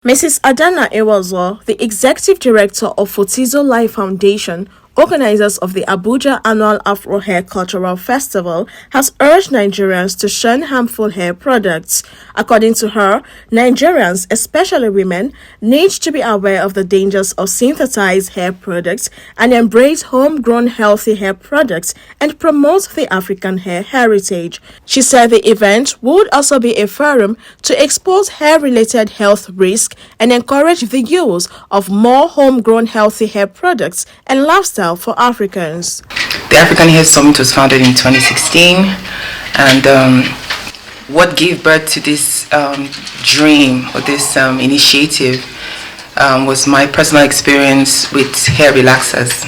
Mrs. Adanna Enwezor, the Executive Director of Photizo Life Foundation, organisers of the Abuja annual Afro Hair Culture Festival, has urged Nigerians to shun harmful hair products. According to her, Nigerians, especially women, need to be aware of the dangers of synthesized hair products and embrace homegrown healthy hair products and promote the African hair heritage. She said the event would also be a forum to expose hair-related health risks and encourage the use of more homegrown healthy hair products and lifestyle for Africans. The African Hair Summit was founded in 2016, and what gave birth to this dream or this initiative was my personal experience with hair relaxers.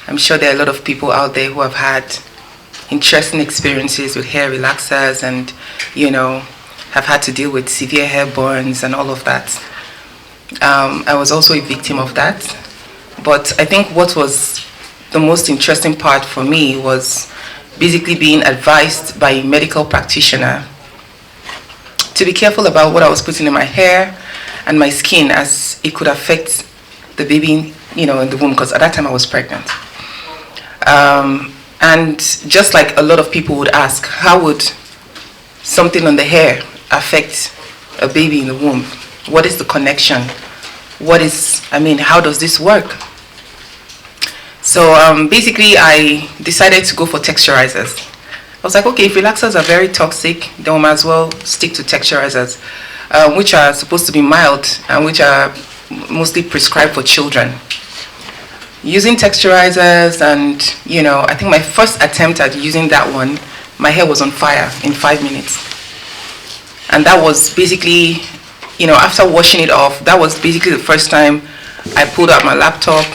I'm sure there are a lot of people out there who have had interesting experiences with hair relaxers and, have had to deal with severe hair burns and all of that. I was also a victim of that. But I think what was the most interesting part for me was basically being advised by a medical practitioner to be careful about what I was putting in my hair and my skin, as it could affect the baby, in the womb, because at that time I was pregnant. And just like a lot of people would ask, how would something on the hair affect a baby in the womb? What is the connection? How does this work? So basically I decided to go for texturizers. I was like, okay, if relaxers are very toxic, then we might as well stick to texturizers, which are supposed to be mild and which are mostly prescribed for children. Using texturizers, and I think my first attempt at using that one, my hair was on fire in 5 minutes. And that was basically, after washing it off, that was basically the first time I pulled out my laptop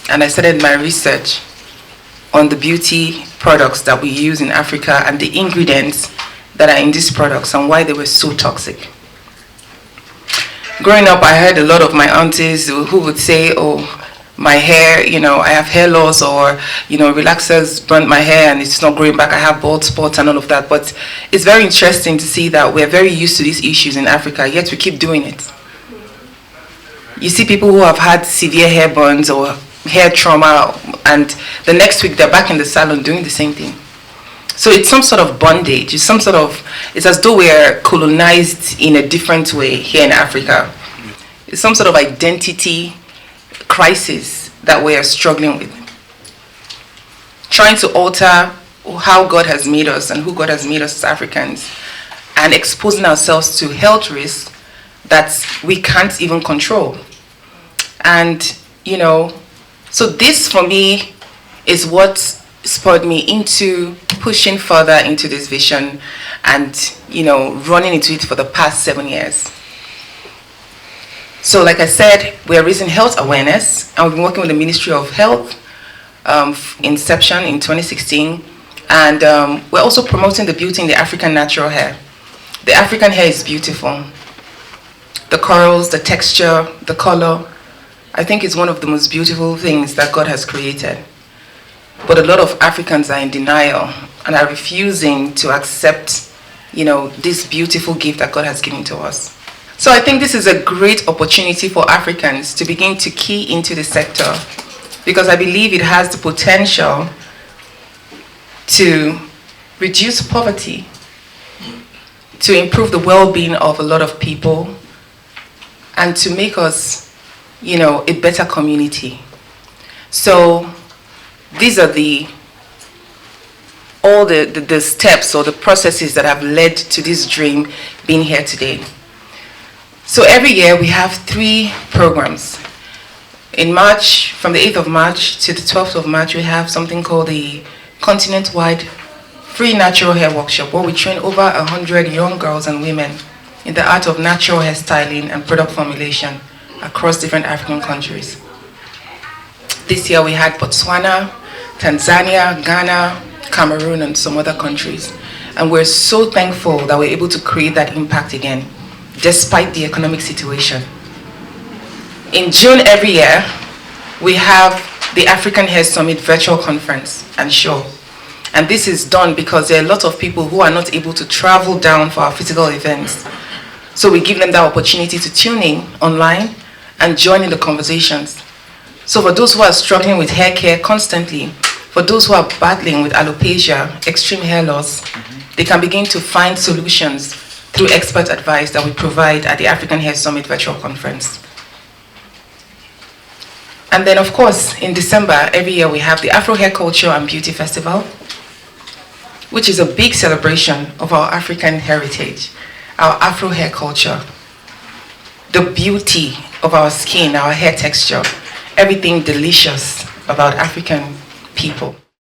and I started my research on the beauty products that we use in Africa and the ingredients that are in these products and why they were so toxic. Growing up, I heard a lot of my aunties who would say, oh, my hair, I have hair loss, or, relaxers burnt my hair and it's not growing back, I have bald spots and all of that. But it's very interesting to see that we're very used to these issues in Africa, yet we keep doing it. You see people who have had severe hair burns or hair trauma, and the next week they're back in the salon doing the same thing. So it's some sort of bondage. It's as though we're colonized in a different way here in Africa. It's some sort of identity crisis that we are struggling with. Trying to alter how God has made us and who God has made us as Africans, and exposing ourselves to health risks that we can't even control. And, so this for me is what spurred me into pushing further into this vision and, running into it for the past 7 years. So like I said, we're raising health awareness, and we've been working with the Ministry of Health, inception in 2016. And we're also promoting the beauty in the African natural hair. The African hair is beautiful. The curls, the texture, the color, I think it's one of the most beautiful things that God has created. But a lot of Africans are in denial and are refusing to accept, this beautiful gift that God has given to us. So I think this is a great opportunity for Africans to begin to key into the sector, because I believe it has the potential to reduce poverty, to improve the well-being of a lot of people, and to make us a better community. So these are all the steps or the processes that have led to this dream being here today. So every year we have 3 programs. In March, from the 8th of March to the 12th of March, we have something called the continent-wide free natural hair workshop, where we train over 100 young girls and women in the art of natural hair styling and product formulation across different African countries. This year we had Botswana, Tanzania, Ghana, Cameroon, and some other countries. And we're so thankful that we're able to create that impact again, despite the economic situation. In June every year, we have the African Hair Summit virtual conference and show. And this is done because there are a lot of people who are not able to travel down for our physical events. So we give them that opportunity to tune in online and join in the conversations. So for those who are struggling with hair care constantly, for those who are battling with alopecia, extreme hair loss, they can begin to find solutions through expert advice that we provide at the African Hair Summit Virtual Conference. And then, of course, in December, every year we have the Afro Hair Culture and Beauty Festival, which is a big celebration of our African heritage, our Afro hair culture, the beauty of our skin, our hair texture, everything delicious about African people.